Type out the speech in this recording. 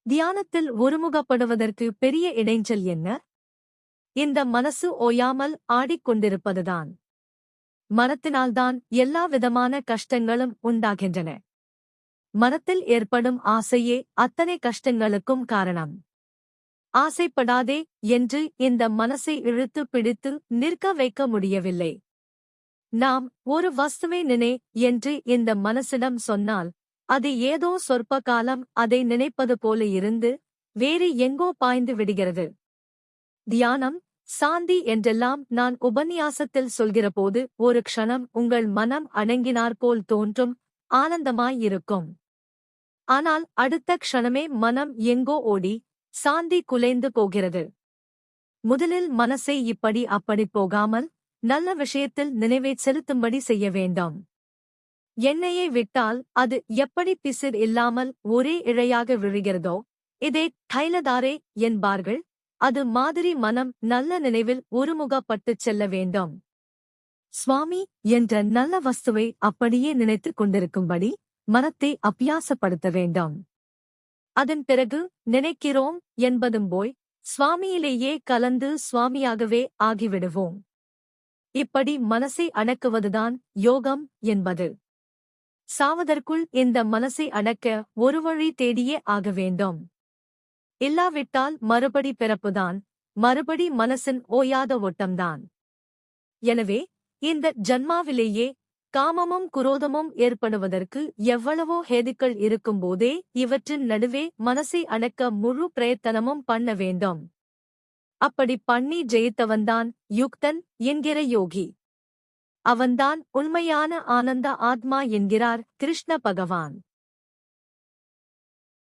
தியானத்தில் ஒருமுகப்படுவதற்கு பெரிய இடைஞ்சல் என்ன? இந்த மனசு ஓயாமல் ஆடிக்கொண்டிருப்பதுதான். மனத்தினால்தான் எல்லா விதமான கஷ்டங்களும் உண்டாகின்றன. மனத்தில் ஏற்படும் ஆசையே அத்தனை கஷ்டங்களுக்கும் காரணம். ஆசைப்படாதே என்று இந்த மனசை இழுத்து பிடித்து நிற்க வைக்க முடியவில்லை. நாம் ஒரு வஸ்துவை நினை என்று இந்த மனசிடம் சொன்னால், அது ஏதோ சொற்ப காலம் அதை நினைப்பது போல இருந்து வேறு எங்கோ பாய்ந்து விடுகிறது. தியானம், சாந்தி என்றெல்லாம் நான் உபன்யாசத்தில் சொல்கிறபோது ஒரு க்ஷணம் உங்கள் மனம் அடங்கினாற்போல் தோன்றும், ஆனந்தமாயிருக்கும். ஆனால் அடுத்த க்ஷணமே மனம் எங்கோ ஓடி சாந்தி குலைந்து போகிறது. முதலில் மனசை இப்படி அப்படி போகாமல் நல்ல விஷயத்தில் நினைவை செலுத்தும்படி செய்ய வேண்டாம். எண்ணெயை விட்டால் அது எப்படி பிசிர் இல்லாமல் ஒரே இழையாக விழுகிறதோ, இதே தைலதாரே என்பார்கள். அது மாதிரி மனம் நல்ல நினைவில் ஒருமுகப்பட்டுச் செல்ல வேண்டும். சுவாமி என்ற நல்ல வஸ்துவை அப்படியே நினைத்துக் கொண்டிருக்கும்படி மனத்தை அபியாசப்படுத்த வேண்டாம். அதன் பிறகு நினைக்கிறோம் என்பதும் போய் சுவாமியிலேயே கலந்து சுவாமியாகவே ஆகிவிடுவோம். இப்படி மனசை அடக்குவதுதான் யோகம் என்பது. சாவதற்குள் இந்த மனசை அடக்க ஒரு வழி தேடியே ஆக வேண்டும். இல்லாவிட்டால் மறுபடி பிறப்புதான், மறுபடி மனசின் ஓயாத ஓட்டம்தான். எனவே இந்த ஜன்மாவிலேயே காமமும் குரோதமும் ஏற்படுவதற்கு எவ்வளவோ ஹேதுக்கள் இருக்கும்போதே இவற்றின் நடுவே மனசை அடக்க முழு பிரயத்தனமும் பண்ண வேண்டும். அப்படி பண்ணி ஜெயித்தவன்தான் யுக்தன் என்கிற யோகி. அவன்தான் உண்மையான ஆனந்த ஆத்மா என்கிறார் கிருஷ்ண பகவான்.